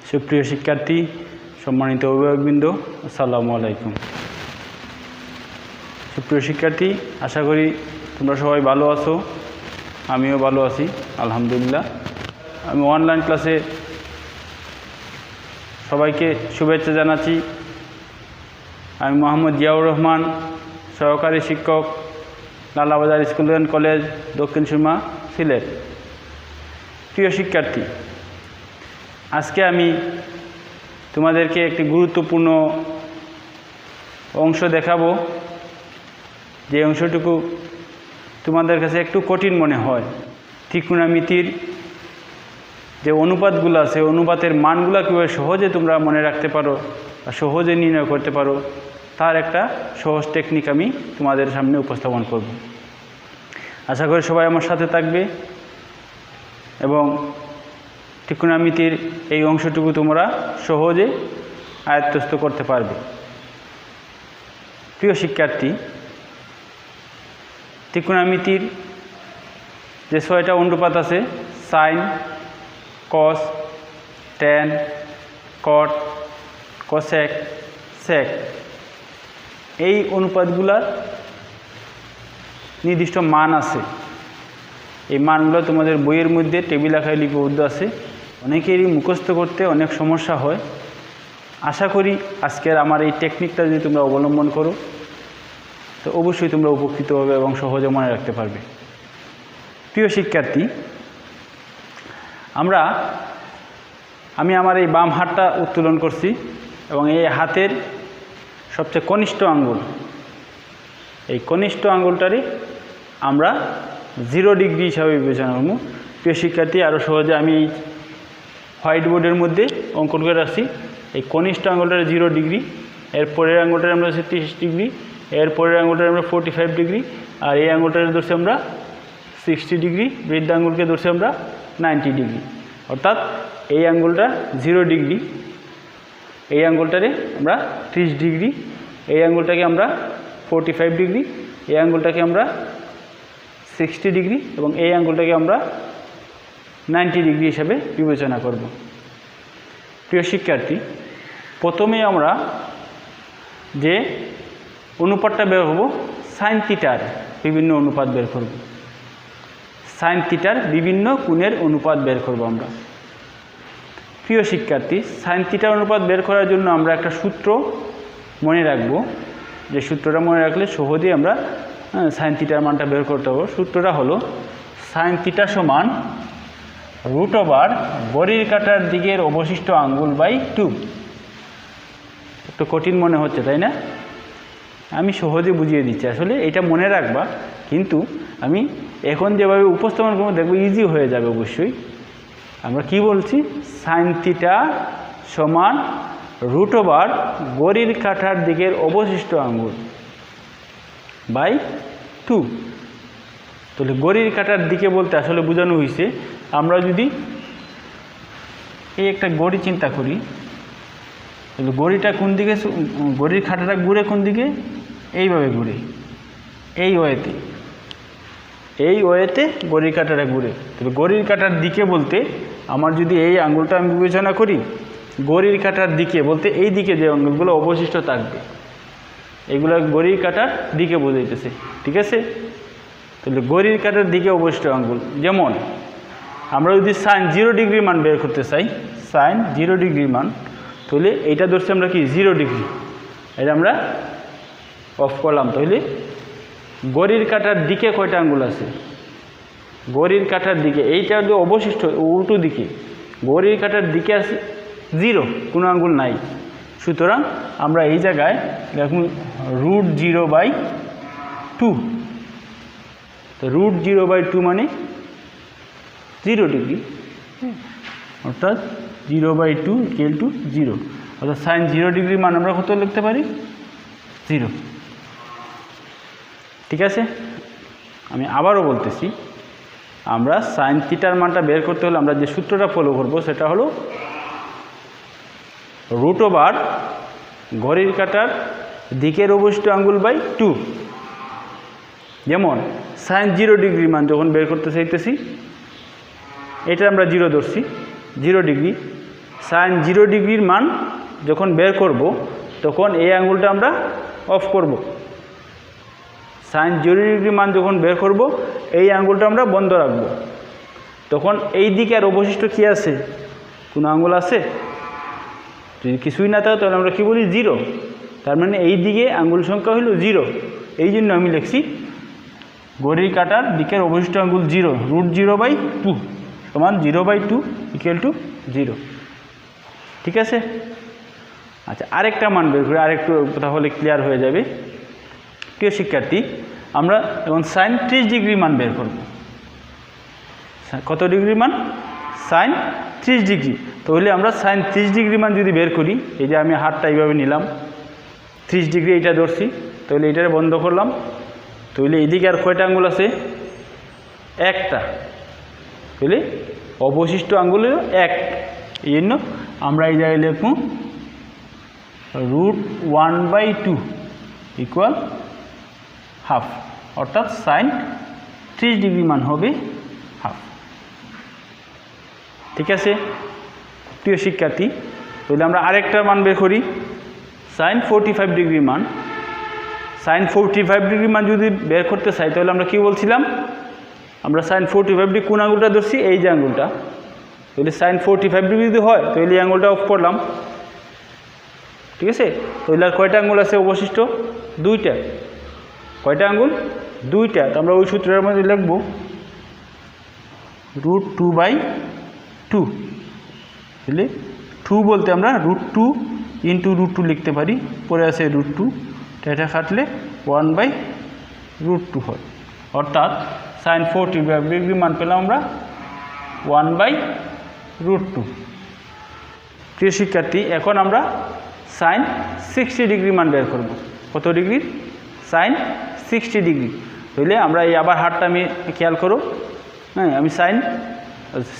সুপ্রিয় শিক্ষার্থী, সম্মানিত অভিভাবকবৃন্দ, আসসালামু আলাইকুম। সুপ্রিয় শিক্ষার্থী, আশা করি তোমরা সবাই ভালো আছো। আমিও ভালো আছি, আলহামদুলিল্লাহ। আমি অনলাইন ক্লাসে সবাইকে শুভেচ্ছা জানাচ্ছি। আমি মোহাম্মদ জিয়াউর রহমান, সহকারী শিক্ষক, Lalabazar school and college, Dakshin Surma, Sylhet. প্রিয় শিক্ষার্থী, আজকে আমি তোমাদেরকে একটি গুরুত্বপূর্ণ অংশ দেখাবো, যে অংশটুকু তোমাদের কাছে একটু কঠিন মনে হয়। ত্রিকোণমিতির যে অনুপাতগুলো আছে, অনুপাতের মানগুলো কীভাবে সহজে তোমরা মনে রাখতে পারো বা সহজে নির্ণয় করতে পারো, তার একটা সহজ টেকনিক আমি তোমাদের সামনে উপস্থাপন করব। আশা করি সবাই আমার সাথে থাকবে এবং ত্রিকোণমিতির এই অংশটুকু তোমরা সহজে আয়ত্তস্থ করতে পারবে। প্রিয় শিক্ষার্থী, ত্রিকোণমিতির যে 6টা অনুপাত আছে, সাইন, কস, ট্যান, কট, কোসেক, সেক, এই অনুপাতগুলার নির্দিষ্ট মান আছে। এই মানগুলো তোমাদের বইয়ের মধ্যে টেবিল আকারে লিপিবদ্ধ আছে। অনেকেরই মুখস্থ করতে অনেক সমস্যা হয়। আশা করি আজকের আমার এই টেকনিকটা যদি তোমরা অবলম্বন করো, তো অবশ্যই তোমরা উপকৃত হবে এবং সহজে মনে রাখতে পারবে। প্রিয় শিক্ষার্থী, আমি আমার এই বাম হাতটা উত্তোলন করছি এবং এই হাতের সবচেয়ে কনিষ্ঠ আঙ্গুল, এই কনিষ্ঠ আঙ্গুলটারই আমরা 0 ডিগ্রি হিসাবে বিবেচনা করব। প্রিয় শিক্ষার্থী, আরও সহজে আমি এই হোয়াইট বোর্ডের মধ্যে অঙ্কন করে রাখছি। এই কনিষ্ঠ আঙ্গুলটার 0 ডিগ্রি, এর পরের আঙ্গুলটার আমরা ধরছি 30 ডিগ্রি, এর পরের আঙ্গুলটার আমরা 45 ডিগ্রি, আর এই আঙ্গুলটার ধরছি আমরা 60 ডিগ্রি, বৃদ্ধ আঙ্গুলকে ধরছি আমরা 90 ডিগ্রি। অর্থাৎ এই আঙ্গুলটা 0 ডিগ্রি, এই আঙ্গুলটারে আমরা 30 ডিগ্রি, এই আঙ্গুলটাকে আমরা 45 ডিগ্রি, এই আঙ্গুলটাকে আমরা 60 ডিগ্রি এবং এই আঙ্গুলটাকে আমরা 90 ডিগ্রি হিসাবে বিবেচনা করব। প্রিয় শিক্ষার্থী, প্রথমে আমরা যে অনুপাতটা বের করব, সাইন থিটার বিভিন্ন অনুপাত বের করব। সাইন থিটার বিভিন্ন কোণের অনুপাত বের করব আমরা। প্রিয় শিক্ষার্থী, সাইন থিটার অনুপাত বের করার জন্য আমরা একটা সূত্র মনে রাখব, যে সূত্রটা মনে রাখলে সহজেই আমরা সাইন থিটার মানটা বের করতে পারব। সূত্রটা হলো সাইন থিটা সমান √, ঘড়ির কাঁটার দিকের অবশিষ্ট আঙ্গুল বাই 2। একটু কঠিন মনে হচ্ছে, তাই না? আমি সহজে বুঝিয়ে দিচ্ছি। আসলে এটা মনে রাখবা, কিন্তু আমি এখন যেভাবে উপস্থাপন করবো দেখবো ইজি হয়ে যাবে অবশ্যই। আমরা কি বলছি? সাইন থিটা সমান √, ঘড়ির কাঁটার দিকের অবশিষ্ট আঙ্গুল বাই 2। তাহলে ঘড়ির কাঁটার দিকে বলতে আসলে বোঝানো হয়েছে, আমরা যদি এই একটা ঘড়ি চিন্তা করি, তাহলে ঘড়িটা কোন দিকে, ঘড়ির কাঁটাটা ঘুরে কোন দিকে? এইভাবে ঘুরে, এই ওয়েতে, এই ওয়েতে ঘড়ির কাঁটাটা ঘুরে। তবে ঘড়ির কাঁটার দিকে বলতে আমার যদি এই আঙ্গুলটা আমি বিবেচনা করি, ঘড়ির কাঁটার দিকে বলতে এই দিকে যে আঙ্গুলগুলো অবশিষ্ট থাকবে, এগুলো ঘড়ির কাঁটার দিকে বোঝাইতেছে, ঠিক আছে? তাহলে ঘড়ির কাঁটার দিকে অবশিষ্ট আঙ্গুল, যেমন আমরা যদি সাইন 0 ডিগ্রি মান বের করতে চাই, সাইন 0 ডিগ্রি মান, তাহলে এইটা ধরছি আমরা কি 0 ডিগ্রি, এটা আমরা অফ করলাম। তাহলে ঘড়ির কাঁটার দিকে কয়টা আঙ্গুল আছে? ঘড়ির কাঁটার দিকে এইটা যে অবশিষ্ট উল্টো দিকে, ঘড়ির কাঁটার দিকে আছে 0, কোনো আঙ্গুল নাই। সুতরাং আমরা এই জায়গায় দেখুন √0/2, তো √0/2 মানে 0 ডিগ্রি, অর্থাৎ 0/2 = 0। অর্থাৎ সাইন 0 ডিগ্রি মান আমরা কত লিখতে পারি? 0। ঠিক আছে? আমি আবারও বলতেছি, আমরা সাইন থিটার মানটা বের করতে হলে আমরা যে সূত্রটা ফলো করব সেটা হলো √, ঘড়ির কাঁটার দিকের অবশিষ্ট আঙ্গুল বাই 2। যেমন সাইন 0 ডিগ্রি মান যখন বের করতে চাইতেছি, এটা আমরা 0 ধরছি, 0 ডিগ্রি। সাইন 0 ডিগ্রির মান যখন বের করব তখন এই আঙুলটা আমরা অফ করব। সাইন 0 ডিগ্রি মান যখন বের করব এই আঙুলটা আমরা বন্ধ রাখব। তখন এই দিকে আর অবশিষ্ট কি আছে? কোনো আঙুল আছে? যদি কিছুই না থাকে তাহলে আমরা কি বলি 0। তার মানে এই দিকে আঙুল সংখ্যা হলো 0। এই জন্য আমি লিখছি ঘড়ির কাঁটার দিকের অবশিষ্ট আঙুল 0, √0/2 সমান 0/2 = 0। ঠিক আছে? আচ্ছা, আরেকটা মান বের করে আরেকটু তাহলে ক্লিয়ার হয়ে যাবে। প্রিয় শিক্ষার্থী, আমরা এখন সাইন 30 ডিগ্রি মান বের করব। কত ডিগ্রি মান? Sine 30 degree. তাহলে আমরা সাইন 30 ডিগ্রি মান যদি বের করি, এই যে আমি হাতটা এইভাবে নিলাম, 30 ডিগ্রি এইটা ধরছি, তাহলে এইটারে বন্ধ করলাম। তাহলে এইদিকে আর কয়টা আঙ্গুল আছে? একটা। তাহলে অবশিষ্ট আঙ্গুল 1। এই জন্য আমরা এই জায়গায় লিখব √1/2 = হাফ, অর্থাৎ সাইন 30 ডিগ্রি মান হবে হাফ। ঠিক আছে প্রিয় শিক্ষার্থী, তাহলে আমরা আরেকটা মান বের করি, সাইন 45 ডিগ্রি মান। সাইন 45 ডিগ্রি মান যদি বের করতে চাই তাহলে আমরা কি বলছিলাম? আমরা সাইন 45 ডিগ্রি কোন আঙুলটা ধরছি? এই যে আঙুলটা। তাহলে সাইন 45 ডিগ্রি যদি হয় তাহলে এই আঙুলটা অফ করলাম। ঠিক আছে? তাহলে আর কয়টা আঙুল আছে অবশিষ্ট? 2টা। কয়টা আঙুল? 2টা। তো আমরা ওই সূত্রের মধ্যে লিখব √2/2। তাহলে 2 বলতে আমরা √2 × √2 লিখতে পারি। পরে আছে √2, এটা কাটলে 1/√2 হয়। অর্থাৎ সাইন 45 ডিগ্রি মান পেলাম আমরা 1/√2। প্রিয় শিক্ষার্থী, এখন আমরা সাইন 60 ডিগ্রি মান বের করব। কত ডিগ্রি? Sign 60 degree. তাহলে আমরা এই আবার হাতটা আমি খেয়াল করো, হ্যাঁ, আমি সাইন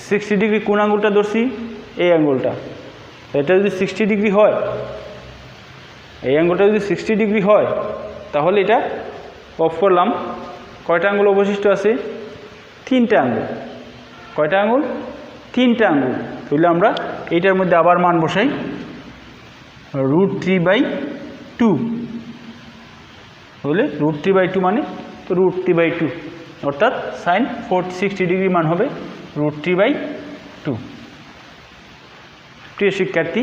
60 ডিগ্রি কোন আঙুলটা ধরছি? এই আঙুলটা। এটা যদি 60 ডিগ্রি হয়, এই আঙুলটা যদি 60 ডিগ্রি হয় তাহলে এটা অফ করলাম। কয়টা আঙুল অবশিষ্ট আছে? 3টা আঙুল। কয়টা আঙুল? 3টা আঙুল। তাহলে আমরা এইটার মধ্যে আবার মান বসাই, √3/2। তাহলে √3/2 মানে তো √3/2, অর্থাৎ সাইন 60 ডিগ্রি মান হবে √3/2। প্রিয় শিক্ষার্থী,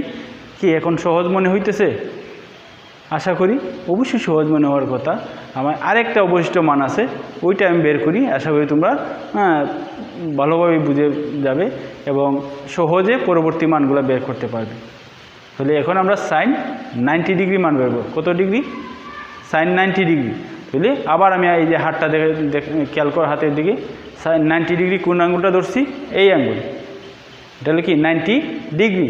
কি এখন সহজ মনে হইতেছে? আশা করি অবশ্যই সহজ মনে হওয়ার কথা। আমার আরেকটা অবশিষ্ট মান আছে, ওইটা আমি বের করি। আশা করি তোমরা ভালোভাবে বুঝে যাবে এবং সহজে পরবর্তী মানগুলো বের করতে পারবে। তাহলে এখন আমরা সাইন 90 ডিগ্রি মান বের করব। কত ডিগ্রি? Sign 90 degree. তাহলে আবার আমি এই যে হাতটা খেয়াল কর, হাতের দিকে সাইন 90 ডিগ্রি কোন আঙুলটা ধরছি? এই আঙুল। এটা হলো কি 90 ডিগ্রি।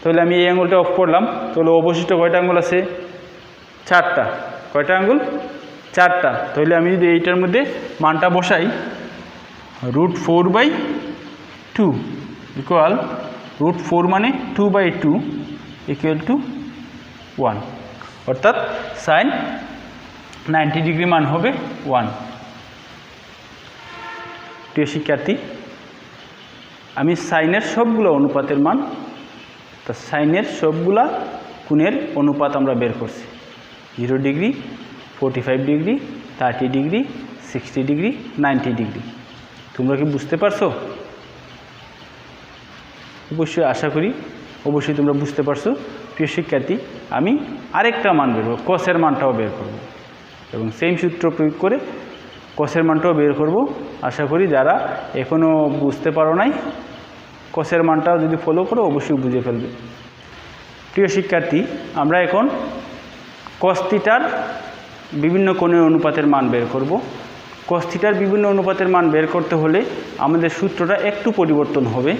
তাহলে আমি এই আঙুলটা অফ করলাম। তাহলে অবশিষ্ট কয়টা আঙুল আছে? 4টা। কয়টা আঙুল? 4টা। তাহলে আমি যদি এইটার মধ্যে মানটা বসাই, √4/2 = √4 মানে 2/2 = 1, অর্থাৎ সাইন 90 ডিগ্রি মান হবে 1। প্রিয় শিক্ষার্থী, আমি সাইনের সবগুলো অনুপাতের মান, তা সাইনের সবগুলা কোণের অনুপাত আমরা বের করছি। 0 degree, 45 degree, 30 degree, 60 degree, 90 degree. তোমরা কি বুঝতে পারছো? অবশ্যই আশা করি অবশ্যই তোমরা বুঝতে পারছো। প্রিয় শিক্ষার্থী, আমি আরেকটা মান বের করব, কসের মানটাও বের করব এবং সেম সূত্র প্রয়োগ করে কসের মানটাও বের করব। আশা করি যারা এখনও বুঝতে পারো নাই, কসের মানটাও যদি ফলো করো অবশ্যই বুঝে ফেলবে। প্রিয় শিক্ষার্থী, আমরা এখন কস থিটার বিভিন্ন কোণের অনুপাতের মান বের করব। কস থিটার বিভিন্ন অনুপাতের মান বের করতে হলে আমাদের সূত্রটা একটু পরিবর্তন হবে।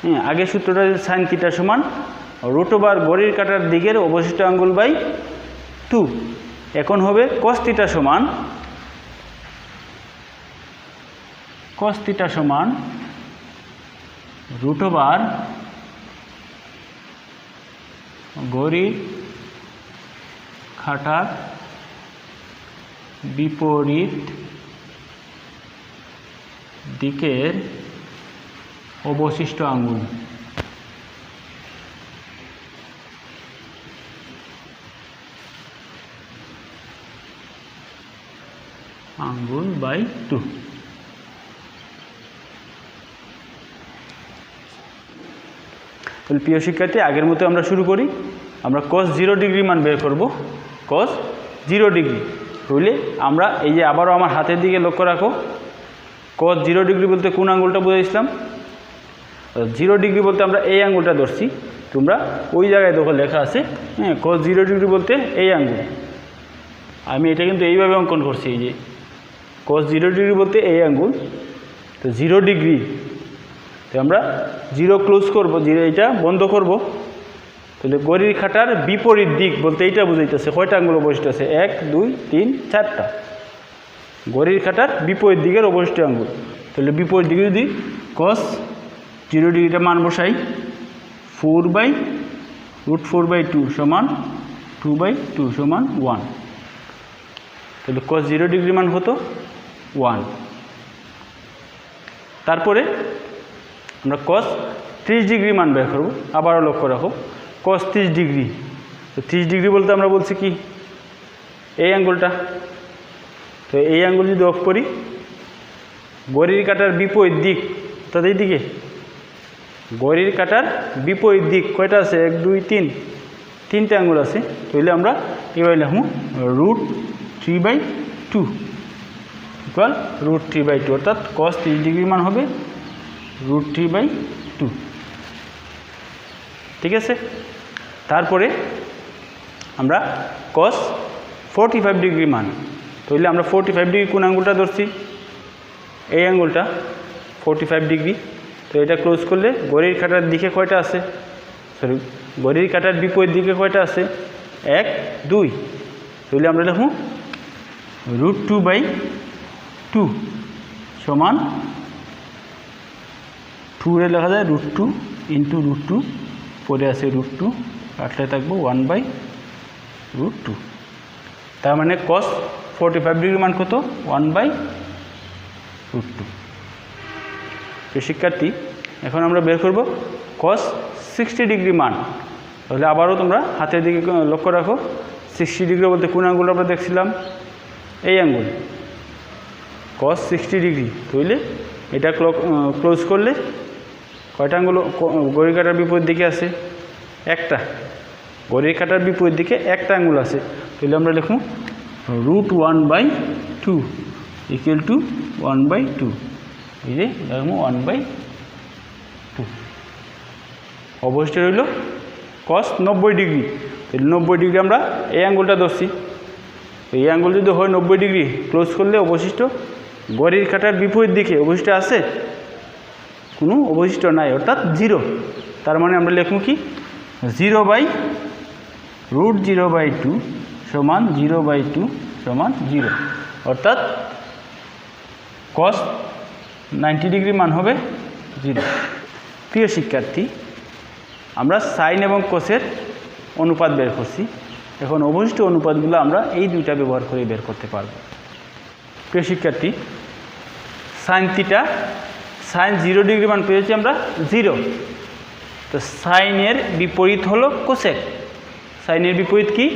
হ্যাঁ, আগের সূত্রটা সাইন থিটা সমান √, ঘড়ির কাঁটার দিকের অবশিষ্ট আঙ্গুল বাই 2। এখন হবে কস থিটা সমান √, ঘড়ির কাঁটার বিপরীত দিকের অবশিষ্ট আঙ্গুল। আঙ্গুল বাই 2। তাহলে প্রিয় শিক্ষার্থী, আগের মতো আমরা শুরু করি। আমরা cos 0 ডিগ্রি মান বের করব। cos 0 ডিগ্রি হইলে আমরা এই যে আবারও আমার হাতের দিকে লক্ষ্য রাখো, cos 0 ডিগ্রি বলতে কোন আঙ্গুলটা বুঝাইছিলাম? 0 ডিগ্রি বলতে আমরা এই আঙ্গুলটা ধরছি। তোমরা ওই জায়গায় দেখো লেখা আছে, হ্যাঁ, cos 0 ডিগ্রি বলতে এই আঙ্গুল। আমি এটা কিন্তু এইভাবে অঙ্কন করছি, এই যে cos 0 ডিগ্রি বলতে এই আঙ্গুল। তো 0 ডিগ্রি, তো আমরা 0 ক্লোজ করব, 0 এটা বন্ধ করব। তাহলে ঘড়ির কাঁটার বিপরীত দিক বলতে এইটা বুঝাইতেছে। কয়টা আঙ্গুল অবশিষ্ট আছে? 1 2 3 4টা। ঘড়ির কাঁটার বিপরীত দিকের অবশিষ্ট আঙ্গুল। তাহলে বিপরীত দিকে যদি cos 0 ডিগ্রিটা মান বসাই, 4/√4/2 সমান 2/2 সমান 1। তাহলে cos 0 ডিগ্রি মান কত? 1। তারপরে আমরা cos 30 ডিগ্রি মান বের করব। আবারও লক্ষ্য রাখো, cos 30 ডিগ্রি। তো 30 ডিগ্রি বলতে আমরা বলছি কি? এই আঙ্গুলটা। তো এই আঙ্গুল যদি অফ করি, ঘড়ির কাঁটার বিপরীত দিক, অর্থাৎ এই দিকে ঘড়ির কাঁটার বিপরীত দিক কয়টা আছে? 1 2 3, 3টে আঙ্গুল আছে। তাহলে আমরা এবার লিখব √3/2 ইকুয়াল √3/2, অর্থাৎ cos 30 ডিগ্রি মান হবে √3/2। ঠিক আছে। তারপরে আমরা cos 45 ডিগ্রি মান, তাহলে আমরা 45 ডিগ্রি কোন আঙ্গুলটা ধরছি? এই আঙ্গুলটা 45 ডিগ্রি। তো এটা ক্লোজ করলে ঘড়ির কাঁটার দিকে কয়টা আছে? সরি, ঘড়ির কাঁটার বিপরীত দিকে কয়টা আছে? 1 2। তাহলে আমরা লিখব √2/2 সমান 2 এ লেখা যায় √2 ইন্টু √2, পরে আছে √2, কাটলে থাকবো 1/√2। তার মানে cos 45 ডিগ্রি মান কত? 1/√2। তো শিক্ষার্থী, এখন আমরা বের করব cos 60 ডিগ্রি মান। তাহলে আবারও তোমরা হাতের দিকে লক্ষ্য রাখো, 60 ডিগ্রি বলতে কোন আঙ্গুল আমরা দেখছিলাম? এই আঙ্গুল, cos 60 ডিগ্রি। তাহলে এটা ক্লোজ করলে কয়টা আঙ্গুল ঘড়ির কাঁটার বিপরীত দিকে আছে? একটা। ঘড়ির কাঁটার বিপরীত দিকে একটা আঙ্গুল আছে। তাহলে আমরা লিখব √1/2 ইকুয়াল টু 1/2। এই যে লিখব 1/2। অবশিষ্ট রইল cos 90 ডিগ্রি। তাহলে 90 ডিগ্রি আমরা এই আঙ্গুলটা ধরছি। এই আঙ্গুল যদি হয় 90 ডিগ্রি, ক্লোজ করলে অবশিষ্ট ঘড়ির কাঁটার বিপরীত দিকে অবশিষ্ট আছে? কোনো অবশিষ্ট নাই, অর্থাৎ 0। তার মানে আমরা লিখব কি? 0/√0/2 সমান 0/2 সমান 0, অর্থাৎ cos 90 ডিগ্রি মান হবে 0। প্রিয় শিক্ষার্থী, আমরা সাইন এবং কোসের অনুপাত বের করছি। এখন অবশিষ্ট অনুপাতগুলো আমরা এই দুইটা ব্যবহার করে বের করতে পারব। প্রিয় শিক্ষার্থী, সাইন থিটা, সাইন 0 ডিগ্রি মান পেয়েছি আমরা 0। তো সাইনের বিপরীত হলো কোসেক। সাইনের বিপরীত কি?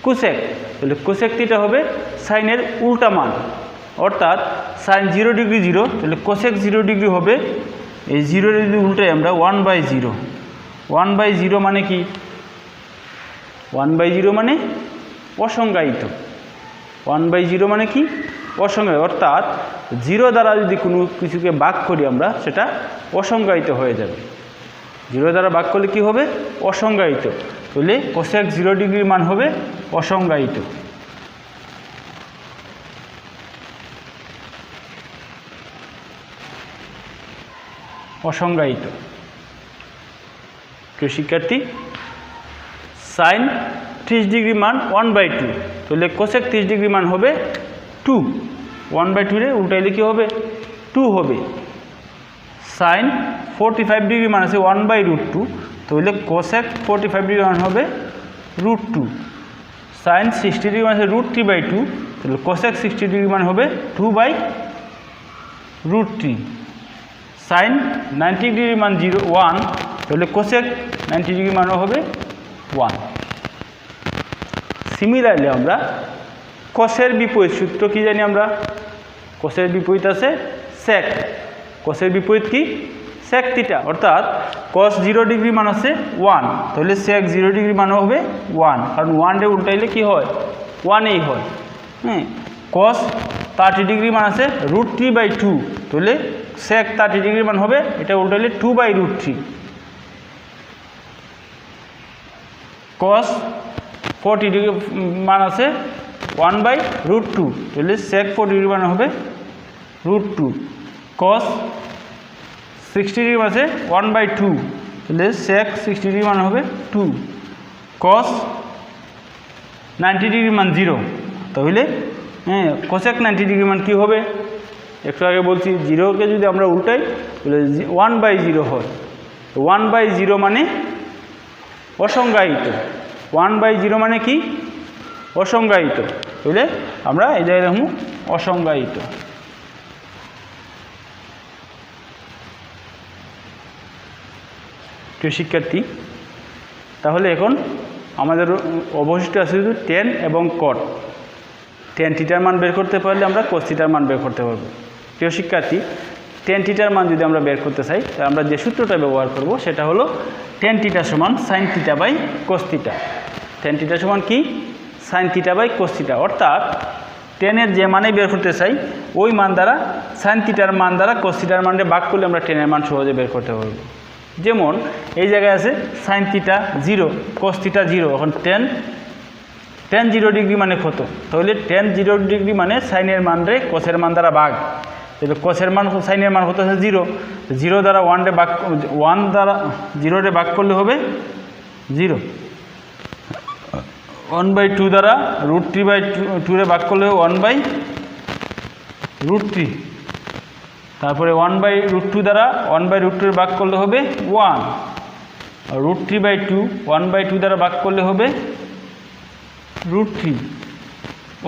কোসেক। তাহলে কোসেক থিটা হবে সাইনের উল্টা মান, অর্থাৎ সাইন 0 ডিগ্রি 0, তাহলে কোসেক 0 ডিগ্রি হবে এই 0 যদি উল্টাই আমরা 1/0। 1/0 মানে কি? 1/0 মানে অসংজ্ঞায়িত। 1/0 মানে কি? অসংজ্ঞায়িত, অর্থাৎ 0 দ্বারা যদি কোনো কিছুকে ভাগ করি আমরা, সেটা অসংজ্ঞায়িত হয়ে যাবে। 0 দ্বারা ভাগ করলে কি হবে? অসংজ্ঞায়িত। তাহলে কোসেক 0 ডিগ্রির মান হবে অসংজ্ঞায়িত। অসংজ্ঞায়িত। প্রিয় শিক্ষার্থী, সাইন 30 ডিগ্রি মান 1/2, তাহলে কোসেক 30 ডিগ্রি মান হবে 2। 1/2 রে উল্টাইলে কি হবে? 2 হবে। সাইন 45 ডিগ্রি মান আছে 1/√2, তাহলে কোসেক 45 ডিগ্রি মান হবে √2। সাইন 60 ডিগ্রি মান আছে √3/2, তাহলে কোসেক 60 ডিগ্রি মান হবে 2/√3। সাইন 90 ডিগ্রি মান 1, তাহলে কোসেক 90 ডিগ্রি মানও হবে 1। সিমিলারলি আমরা কসের বিপরীত সূত্র কি জানি আমরা? কসের বিপরীত আছে সেক। কসের বিপরীত কি? Sec theta. অর্থাৎ কস 0 ডিগ্রি মান আছে 1, তাহলে সেক 0 ডিগ্রি মান হবে 1, কারণ 1 উল্টাইলে কি হয়? 1 হয়। হ্যাঁ, কস 30 ডিগ্রি মান আছে √3/2, তাহলে সেক 30 ডিগ্রি মান হবে, এটা উল্টাইলে 2/√3। কস 40 ডিগ্রি মান আছে 1/√2, তাহলে সেক 40 ডিগ্রি মান হবে √2। কস 60 ডিগ্রি মান আছে 1/2, তাহলে সেক 60 ডিগ্রি মান হবে 2। কস 90 ডিগ্রি মান 0, তাহলে হ্যাঁ কোসেক 90 ডিগ্রি মান কী হবে? একটু আগে বলছি 0কে যদি আমরা উল্টাই তাহলে 1/0 হয়। তো 1/0 মানে অসংজ্ঞায়িত। 1/0 মানে কি? অসংজ্ঞায়িত। তাহলে আমরা এই জায়গায় দেখব অসংজ্ঞায়িত। প্রিয় শিক্ষার্থী, তাহলে এখন আমাদের অবশিষ্ট আছে শুধু টেন এবং কট। টেন থিটার মান বের করতে পারলে আমরা কোস থিটার মান বের করতে পারবো। প্রিয় শিক্ষার্থী, টেন থিটার মান যদি আমরা বের করতে চাই তাহলে আমরা যে সূত্রটা ব্যবহার করব সেটা হলো টেন থিটা সমান sine theta by cos theta. Tan theta সমান কি? Sine theta by cos theta. অর্থাৎ টেনের যে মানে বের করতে চাই ওই মান দ্বারা সাইন থিটার মান দ্বারা কোস থিটার মানকে ভাগ করলে আমরা টেনের মান সহজে বের করতে পারবো। যেমন এই জায়গায় আছে সাইন থিটা 0, কোস থিটা 0। এখন টেন 0 ডিগ্রি মানে কত? তাহলে টেন 0 ডিগ্রি মানে সাইনের মান রে কোসের মান দ্বারা ভাগ। তাহলে কোসের মান সাইনের মান কত আছে 0, 0 দ্বারা 1 দ্বারা 0 রে ভাগ করলে হবে 0। 1/2 দ্বারা √3/2 রে ভাগ করলে 1/√3। তারপরে 1/√2 দ্বারা 1/√2 রে ভাগ করলে হবে 1। আর √3/2 1/2 দ্বারা ভাগ করলে হবে √3।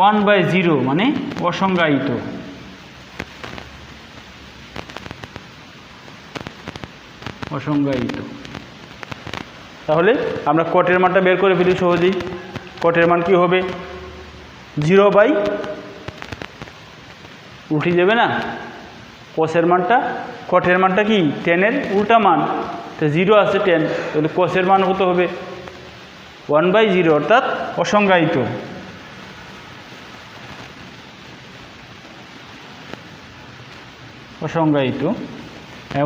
1/0 মানে অসংজ্ঞায়িত। অসংজ্ঞায়িত। তাহলে আমরা কটের মানটা বের করে ফেলি সহজেই। কটের মান কি হবে? 0 উঠে যাবে না? কোসের মানটা, কটের মানটা কি 10-এর উল্টা মান, তো 0 আছে 10, তাহলে কোসের মান কত হবে? 1/0, অর্থাৎ অসংজ্ঞায়িত। অসংজ্ঞায়িত।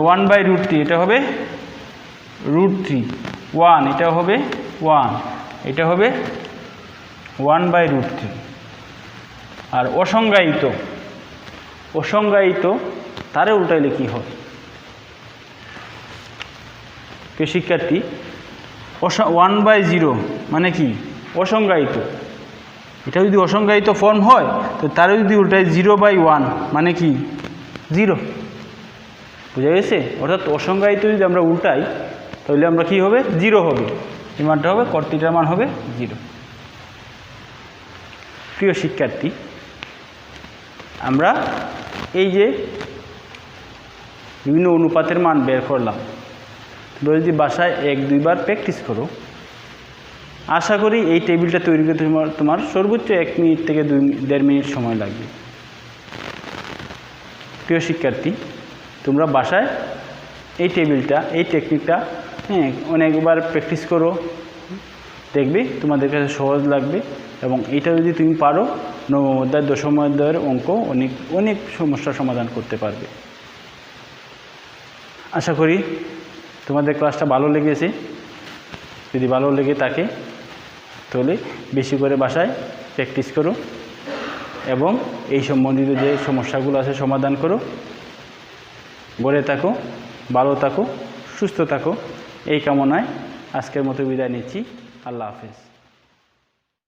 1/√3 এটা হবে √3, 1 এটা হবে 1, এটা হবে 1/√3। আর অসংজ্ঞায়িত, অসংজ্ঞায়িত তারে উল্টাইলে কি হয়? প্রিয় শিক্ষার্থী, 1/0 মানে কি? অসংজ্ঞায়িত। এটা যদি অসংজ্ঞায়িত ফর্ম হয় তো তারে যদি উল্টাই 0/1 মানে কি? 0। বুঝা গেছে? অর্থাৎ অসংজ্ঞায়িত যদি আমরা উল্টাই তাহলে আমরা কি হবে? 0 হবে। এই মানটা হবে কট থিটার মান হবে 0। প্রিয় শিক্ষার্থী, আমরা এই যে বিভিন্ন অনুপাতের মান বের করলাম, তোমরা যদি বাসায় 1-2 বার প্র্যাকটিস করো, আশা করি এই টেবিলটা তৈরি করতে তোমার সর্বোচ্চ 1 মিনিট থেকে 1.5 মিনিট সময় লাগবে। প্রিয় শিক্ষার্থী, তোমরা বাসায় এই টেবিলটা, এই টেকনিকটা অনেকবার প্র্যাকটিস করো, দেখবে তোমাদের কাছে সহজ লাগবে। এবং এটা যদি তুমি পারো, নবম অধ্যায়, দশম অধ্যায়ের অঙ্ক অনেক সমস্যার সমাধান করতে পারবে। আশা করি তোমাদের ক্লাসটা ভালো লেগেছে। যদি ভালো লেগে থাকে তাহলে বেশি করে বাসায় প্র্যাকটিস করো এবং এই সম্বন্ধিত যে সমস্যাগুলো আছে সমাধান করো। গড়ে থাকো, ভালো থাকো, সুস্থ থাকো, এই কামনায় আজকের মতো বিদায় নিচ্ছি। আল্লাহ হাফেজ।